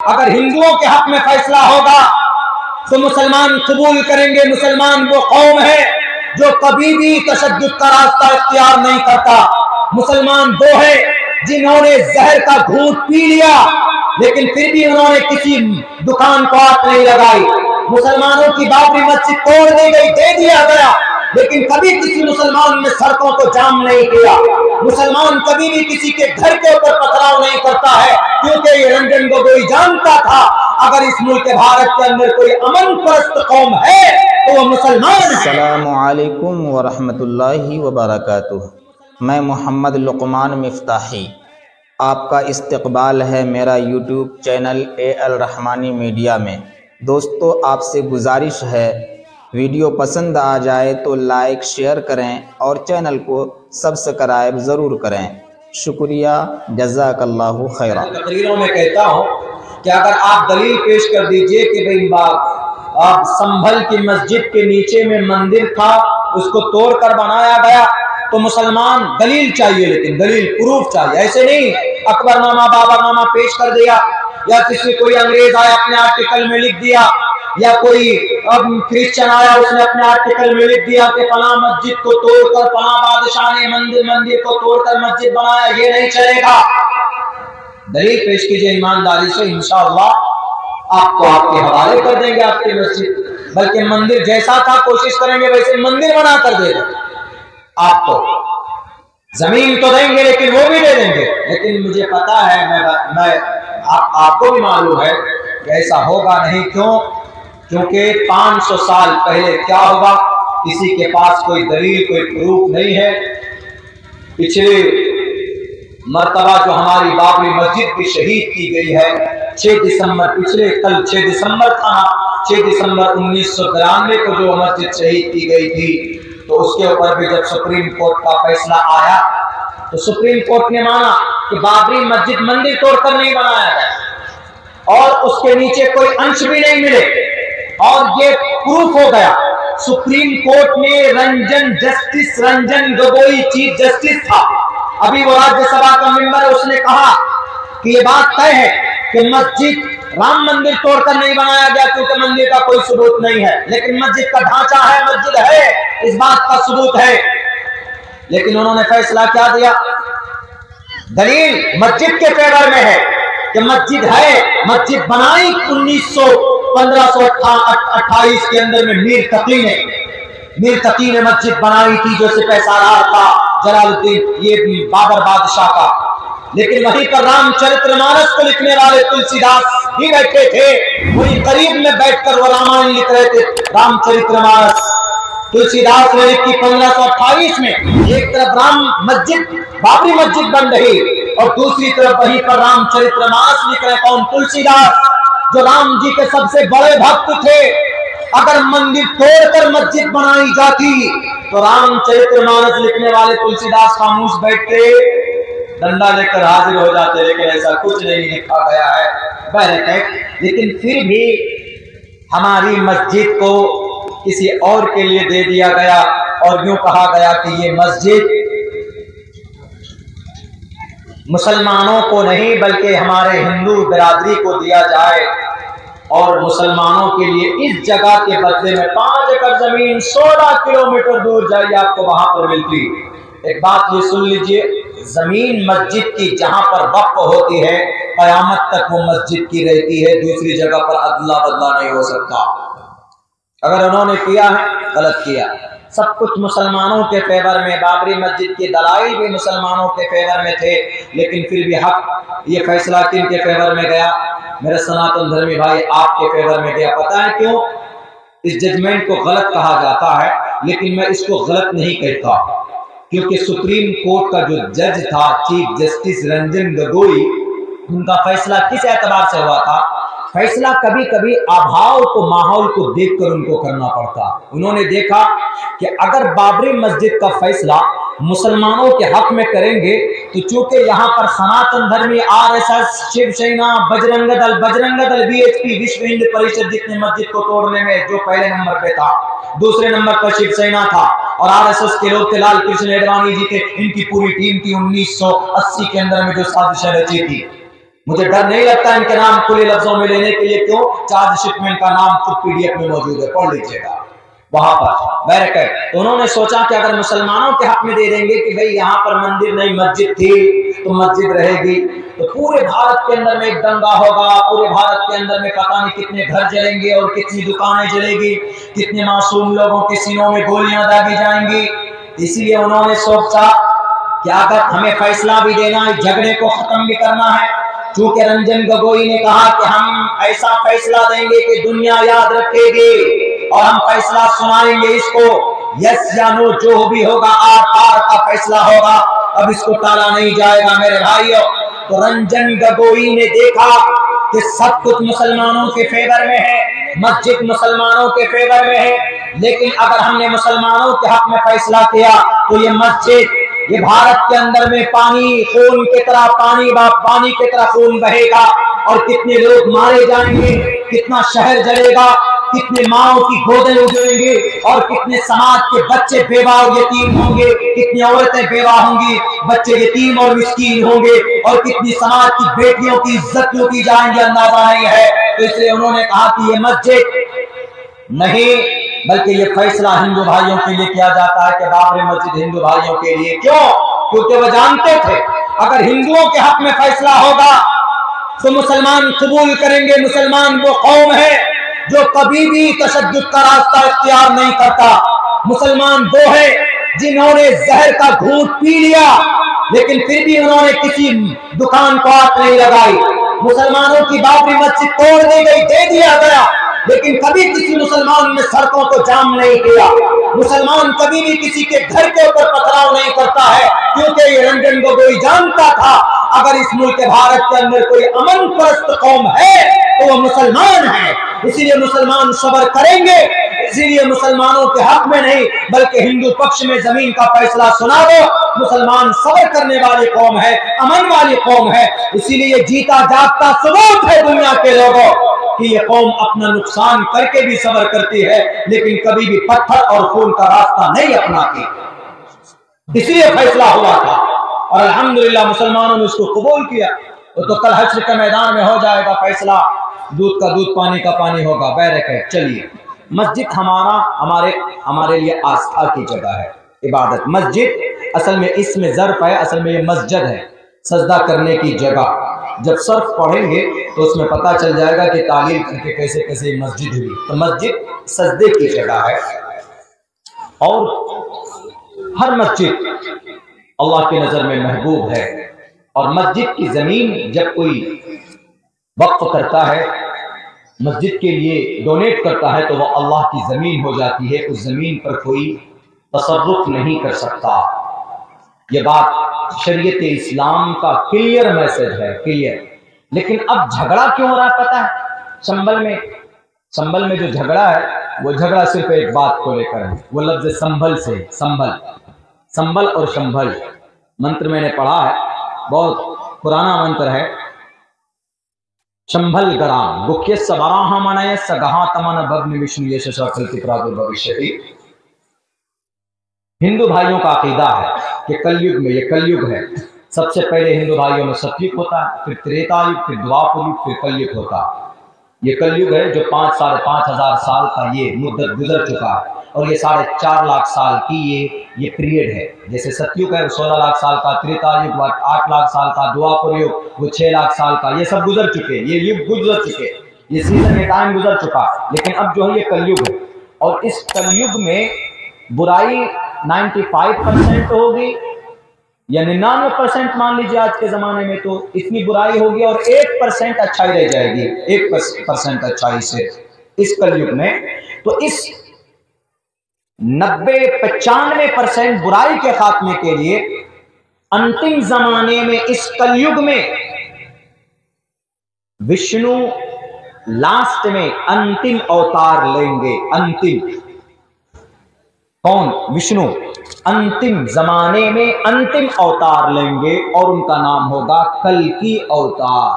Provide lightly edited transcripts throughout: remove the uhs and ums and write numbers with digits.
अगर हिंदुओं के हक में फैसला होगा तो मुसलमान कबूल करेंगे। मुसलमान वो कौम है जो कभी भी तशद्दुद का रास्ता इख्तियार नहीं करता। मुसलमान वो है जिन्होंने जहर का घूंट पी लिया लेकिन फिर भी उन्होंने किसी दुकान को आग नहीं लगाई। मुसलमानों की बाबरी मस्जिद तोड़ दी गई, दे दिया गया, लेकिन कभी किसी मुसलमान ने सड़कों को जाम नहीं किया। मुसलमान कभी भी किसी के घर के ऊपर पथराव नहीं करता है, क्योंकि ये रंजन गोगोई जानता था अगर इस मुल्क भारत के अंदर कोई अमन परस्त कौम है तो वो मुसलमान है। अस्सलामु अलैकुम व रहमतुल्लाहि व बरकातुहू। मैं मोहम्मद लुकमान मिफ्ताही, आपका इस्तकबाल है मेरा YouTube channel AL Rahmani media में। दोस्तों, आपसे गुजारिश है, वीडियो पसंद आ जाए तो लाइक शेयर करें और चैनल को सब्सक्राइब ज़रूर करें। शुक्रिया, जज़ाकल्लाहु खैरा। तकरीरों में कहता हूँ कि अगर आप दलील पेश कर दीजिए कि भाई आप संभल की मस्जिद के नीचे में मंदिर था, उसको तोड़कर बनाया गया, तो मुसलमान दलील चाहिए, लेकिन दलील प्रूफ चाहिए। ऐसे नहीं अकबरनामा बाबरनामा पेश कर दिया, या किसी कोई अंग्रेज आया अपने आर्टिकल में लिख दिया, या कोई क्रिश्चियन आया उसने अपने आर्टिकल में लिख दिया कि फला मस्जिद को तोड़कर फला बादशाह ने मंदिर को तोड़कर मस्जिद बनाया। ये नहीं चलेगा। दलील पेश कीजिए ईमानदारी से, इंशाअल्लाह आपको आपके हवाले कर देंगे आपकी मस्जिद। बल्कि मंदिर जैसा था कोशिश करेंगे वैसे मंदिर बना कर दे देंगे। आपको जमीन तो देंगे लेकिन वो भी दे देंगे, लेकिन मुझे पता है, आपको भी मालूम है कि ऐसा होगा नहीं। क्यों? क्योंकि 500 साल पहले क्या होगा, किसी के पास कोई दलील कोई प्रूफ नहीं है। पिछले मर्तबा जो हमारी बाबरी मस्जिद भी शहीद की गई है 6 दिसंबर, कल 6 दिसंबर था, 6 दिसंबर 1993 को जो मस्जिद शहीद की गई थी, तो उसके ऊपर भी जब सुप्रीम कोर्ट का फैसला आया तो सुप्रीम कोर्ट ने माना कि बाबरी मस्जिद मंदिर तोड़कर नहीं बनाया गया और उसके नीचे कोई अंश भी नहीं मिले, और ये प्रूफ हो गया। सुप्रीम कोर्ट ने justice Ranjan Gogoi chief justice था, अभी वो राज्यसभा का मेंबर है, उसने कहा कि ये बात तय है कि मस्जिद राम मंदिर तोड़कर नहीं बनाया गया क्योंकि मंदिर का कोई सबूत नहीं है, लेकिन मस्जिद का ढांचा है, मस्जिद है, इस बात का सबूत है। लेकिन उन्होंने फैसला क्या दिया? दलील मस्जिद के फेवर में है कि मस्जिद है, मस्जिद बनाई 1528 के अंदर में मीर तकी ने मस्जिद बनाई थी, जो सिपहसालार था जलालुद्दीन ये बाबर बादशाह का। लेकिन वहीं पर रामचरितमानस को लिखने वाले तुलसीदास भी बैठे थे, वही करीब में बैठकर वो रामायण लिख रहे थे। रामचरितमानस तुलसीदास ने लिखी 1528 में। एक तरफ बाबरी मस्जिद बन रही और दूसरी तरफ वहीं पर रामचरितमानस लिख रहे। कौन? तुलसीदास, जो राम जी के सबसे बड़े भक्त थे। अगर मंदिर तोड़कर मस्जिद बनाई जाती तो रामचरितमानस लिखने वाले तुलसीदास खामोश बैठते, डंडा लेकर हाजिर हो जाते, लेकिन ऐसा कुछ नहीं लिखा गया है। बहरकैफ, लेकिन फिर भी हमारी मस्जिद को किसी और के लिए दे दिया गया और यूं कहा गया कि ये मस्जिद मुसलमानों को नहीं बल्कि हमारे हिंदू बिरादरी को दिया जाए, और मुसलमानों के लिए इस जगह के बदले में 5 एकड़ जमीन 16 किलोमीटर दूर जाइए आपको वहां पर मिलती। एक बात ये सुन लीजिए, जमीन मस्जिद की जहां पर वक्फ होती है कयामत तक वो मस्जिद की रहती है, दूसरी जगह पर अदला बदला नहीं हो सकता। अगर उन्होंने किया है, गलत किया। सब कुछ मुसलमानों के फेवर में, बाबरी मस्जिद के दलाइल भी मुसलमानों के फेवर में थे, लेकिन फिर भी हक ये फैसला किन के फेवर में गया? मेरे सनातन धर्मी भाई, आपके फेवर में गया। पता है क्यों? इस जजमेंट को गलत कहा जाता है, लेकिन मैं इसको गलत नहीं कहता, क्योंकि सुप्रीम कोर्ट का जो जज था चीफ जस्टिस रंजन गोगोई, उनका फैसला किस एतबार से हुआ था? फैसला कभी कभी अभाव को, माहौल को देखकर उनको करना पड़ता। उन्होंने देखा कि अगर बाबरी मस्जिद का फैसला मुसलमानों के हक में करेंगे तो चूंकि यहाँ पर सनातन धर्मी RSS, शिवसेना, बजरंग दल, BHP, विश्व हिंदू परिषद जितने मस्जिद को तोड़ने में जो पहले नंबर पे था, दूसरे नंबर पर शिवसेना था और RSS के लोग थे, लाल कृष्ण आडवाणी जी थे, इनकी पूरी टीम थी 1980 के अंदर में जो साजिशें रची थी। मुझे डर नहीं लगता इनके नाम खुले लफ्जों में लेने के लिए। क्यों? चार्जशीट में इनका नाम खुद पीडीएफ में मौजूद है, पढ़ लीजिएगा वहां पर बैरक। तो उन्होंने सोचा कि अगर मुसलमानों के हक में दे देंगे कि भाई यहाँ पर मंदिर नहीं मस्जिद थी तो मस्जिद रहेगी, तो पूरे भारत के अंदर में एक दंगा होगा, पूरे भारत के अंदर में पता नहीं कितने घर जलेंगे और कितनी दुकानें जलेगी, कितने मासूम लोगों के सीनों में गोलियां दागी जाएंगी। इसीलिए उन्होंने सोचा कि अगर हमें फैसला भी देना है, झगड़े को खत्म भी करना है, चूंकि रंजन गोगोई ने कहा कि हम ऐसा फैसला देंगे कि दुनिया याद रखेगी और हम फैसला सुनाएंगे इसको, यस या नो जो भी होगा आर पार का फैसला होगा, अब इसको टाला नहीं जाएगा मेरे भाइयों। तो रंजन गोगोई ने देखा कि सब कुछ मुसलमानों के फेवर में है, मस्जिद मुसलमानों के फेवर में है, लेकिन अगर हमने मुसलमानों के हक में फैसला किया तो ये मस्जिद, ये भारत के अंदर में पानी खून की तरह पानी की तरह खून बहेगा और कितने लोग मारे जाएंगे, कितना शहर जलेगा, कितने माओं की गोदें उजड़ेंगी और कितने समाज के बच्चे बेवा और यतीम होंगे, कितनी औरतें बेवा होंगी, बच्चे यतीम और मिस्कीन होंगे और कितनी समाज की बेटियों की इज्जत लूटी जाएंगी, अंदाजा नहीं है। तो इसलिए उन्होंने कहा कि ये मस्जिद नहीं, बल्कि ये फैसला हिंदू भाइयों के लिए किया जाता है कि बाबरी मस्जिद हिंदू भाइयों के लिए। क्यों? क्योंकि वो जानते थे अगर हिंदुओं के हक में फैसला होगा तो मुसलमान कबूल करेंगे। मुसलमान वो कौम है जो कभी भी तशद्दुद का रास्ता इख्तियार नहीं करता। मुसलमान वो है जिन्होंने जहर का घूंट पी लिया लेकिन फिर भी उन्होंने किसी दुकान को आग नहीं लगाई। मुसलमानों की बाबरी मस्जिद तोड़ दी गई, दे दिया गया, लेकिन कभी किसी मुसलमान ने सड़कों को जाम नहीं किया। मुसलमान कभी भी किसी के घर के ऊपर पथराव नहीं करता है, क्योंकि ये रंजन गोगोई जानता था अगर इस मुल्क भारत के अंदर कोई अमन परस्त कौम है तो वो मुसलमान है। इसीलिए मुसलमान सब्र करेंगे, इसीलिए मुसलमानों के हक में नहीं बल्कि हिंदू पक्ष में जमीन का फैसला सुना दो। मुसलमान सब्र करने वाली कौम है, अमन वाली कौम है, इसीलिए जीता जागता सबूत है दुनिया के लोगों कि ये कौम अपना नुकसान करके भी सब्र करती है, लेकिन कभी भी पत्थर और खून का रास्ता नहीं अपनाती। इसलिए फैसला हुआ था और अल्हम्दुलिल्लाह मुसलमानों ने उसको कबूल किया। तो कल हश्र के मैदान में हो जाएगा फैसला, दूध का दूध पानी का पानी होगा। बैरक है। चलिए, मस्जिद हमारे लिए आस्था की जगह है, इबादत। मस्जिद असल में इसमें ज़र्फ है, असल में ये मस्जिद है, सजदा करने की जगह। जब सर्फ पढ़ेंगे तो उसमें पता चल जाएगा कि तालीम करके कैसे कैसे मस्जिद हुई। तो मस्जिद सजदे की जगह है और हर मस्जिद अल्लाह की नजर में महबूब है। और मस्जिद की जमीन जब कोई वक्फ करता है, मस्जिद के लिए डोनेट करता है, तो वह अल्लाह की जमीन हो जाती है। उस जमीन पर कोई तसर्रुफ नहीं कर सकता। यह बात शरीयत इस्लाम का क्लियर मैसेज है, क्लियर। लेकिन अब झगड़ा क्यों हो रहा है पता है? संभल में जो झगड़ा है वो झगड़ा सिर्फ एक बात को लेकर है, वो लफ्ज संभल से। संभल और शंभल मंत्र मैंने पढ़ा है, बहुत पुराना मंत्र है। शंभल गराम गुख्य सबराह मनय सगहा तमन भग्न विष्णु यश सकल भविष्य। हिंदू भाइयों का अकीदा है कि कलयुग में, ये कलयुग है, सबसे पहले हिंदू भाइयों में सतयुग होता है, फिर त्रेतायुग, फिर द्वापर युग, फिर कलयुग होता है। ये कलयुग है जो 5-5.5 हजार साल का ये मुद्दत गुजर चुका है और ये 4.5 लाख साल की ये पीरियड है। जैसे सतयुग है वो 16 लाख साल का, त्रेतायुग 8 लाख साल का, द्वापर युग वो 6 लाख साल का, ये सब गुजर चुके, ये युग गुजर चुके, ये सीजन, ये टाइम गुजर चुका। लेकिन अब जो है ये कलयुग है और इस कलयुग में बुराई 95% होगी या 99% मान लीजिए आज के जमाने में, तो इतनी बुराई होगी और 1% अच्छाई रह जाएगी, 1% अच्छाई से इस कलयुग में। तो इस 90-95% बुराई के खात्मे के लिए अंतिम जमाने में, इस कलयुग में विष्णु लास्ट में अंतिम अवतार लेंगे। अंतिम कौन? विष्णु अंतिम जमाने में अंतिम अवतार लेंगे और उनका नाम होगा कल्कि अवतार।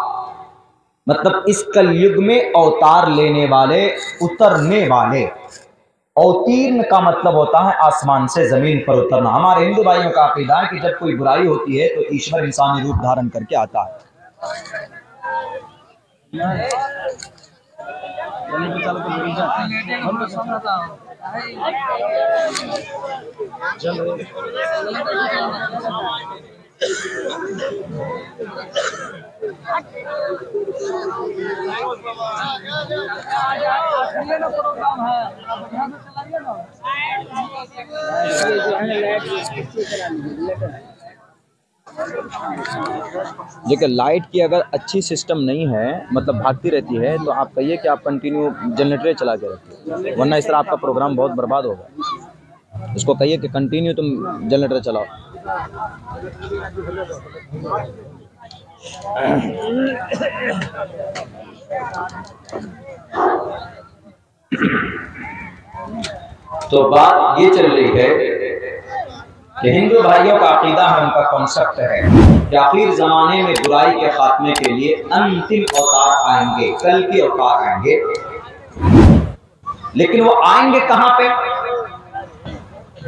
मतलब इस कलयुग में अवतार लेने वाले, उतरने वाले। अवतीर्ण का मतलब होता है आसमान से जमीन पर उतरना। हमारे हिंदू भाइयों का अकीदा है कि जब कोई बुराई होती है तो ईश्वर इंसानी रूप धारण करके आता है। देखिए, लाइट की अगर अच्छी सिस्टम नहीं है, मतलब भागती रहती है, तो आप कहिए कि आप कंटिन्यू जनरेटर चला के रखिए, वरना इस तरह आपका प्रोग्राम बहुत बर्बाद होगा। इसको कहिए कि कंटिन्यू तुम जनरेटर चलाओ। तो बात ये चल रही है कि हिंदू भाइयों का अकीदा है, उनका कॉन्सेप्ट है कि आखिर जमाने में बुराई के खात्मे के लिए अंतिम अवतार आएंगे, कल के अवतार आएंगे। लेकिन वो आएंगे कहां पे?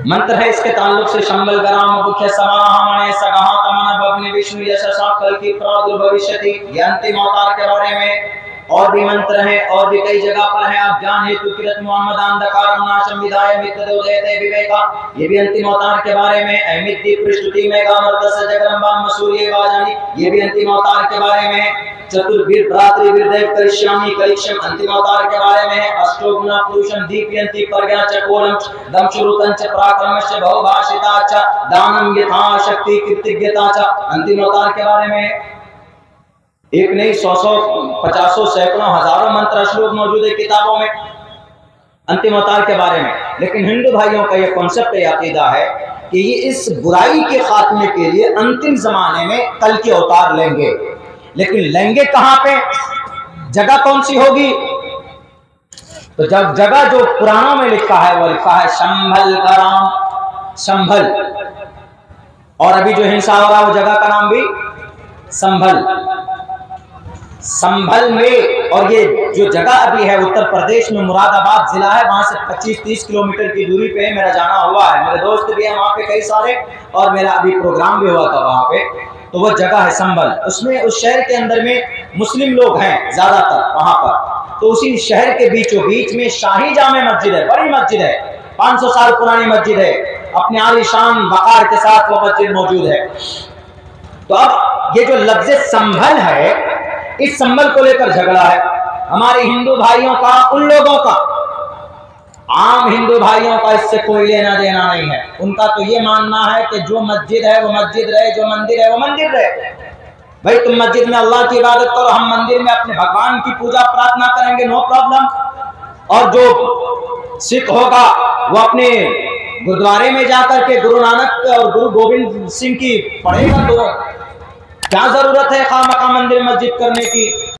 मंत्र है इसके ताल्लुक से, शंबल गराम मुख्य समाहमणे सगाह तमन भवने विष्णु यशसा कल की प्रादुर्भविष्यति। ये अंतिम अवतार के बारे में और भी मंत्र है, और भी कई जगह पर है। आप जान हेतु किरत मोहम्मद अंधकारम नाशम विदाय मित्र उदयते विवेका, ये भी अंतिम अवतार के बारे में। अमिति पृष्ठति में गामर्तस्य जगरंबा मसूर्ये वाजानी, ये भी अंतिम अवतार के बारे में। चतुर्वीर भ्रातृ वीरदेव करिष्यामि करिष्यम, अंतिम अवतार के बारे में। अष्टोगुणा पुरुषम दीपयन्ति प्रज्ञा च कोलम दमश्रुतं च पराक्रमश्च बहुभाषिता च दानम यथा शक्ति कृतज्ञता च, अंतिम अवतार के बारे में। एक नहीं, 100 50 सैकड़ों हजारों मंत्र श्लोक मौजूद है किताबों में अंतिम अवतार के बारे में। लेकिन हिंदू भाइयों का ये कॉन्सेप्ट, ये अकीदा है कि ये इस बुराई के खात्मे के लिए अंतिम जमाने में कल के अवतार लेंगे। लेकिन लेंगे कहां पे, जगह कौन सी होगी? तो जब जगह जो पुराणों में लिखा है वो लिखा है संभल का नाम, संभल। और अभी जो हिंसा हो रहा है वो जगह का नाम भी संभल, संभल में। और ये जो जगह अभी है उत्तर प्रदेश में मुरादाबाद जिला है, वहां से 25-30 किलोमीटर की दूरी पे मेरा जाना हुआ है। मेरे दोस्त भी हैं वहां पे कई सारे, और मेरा अभी प्रोग्राम भी हुआ था वहां पे। तो वो जगह है संभल, उसमें उस शहर के अंदर में मुस्लिम लोग हैं ज्यादातर वहां पर। तो उसी शहर के बीचों बीच में शाही जामे मस्जिद है, बड़ी मस्जिद है, 500 साल पुरानी मस्जिद है, अपने आलीशान वकार के साथ वो मस्जिद मौजूद है। तो अब ये जो लफ्ज़ संभल है, इस संभल को लेकर झगड़ा है हमारे हिंदू भाइयों का, उन लोगों का, आम हिंदू भाइयों का इससे कोई लेना देना नहीं है। उनका तो ये मानना है कि जो मस्जिद है वो मस्जिद रहे, जो मंदिर है वो मंदिर रहे। भाई तुम मस्जिद में अल्लाह की इबादत करो, हम मंदिर में अपने भगवान की पूजा प्रार्थना करेंगे, नो प्रॉब्लम। और जो सिख होगा वो अपने गुरुद्वारे में जाकर के गुरु नानक और गुरु गोविंद सिंह की पढ़ेगा। तो क्या जरूरत है खामखा मंदिर मस्जिद करने की?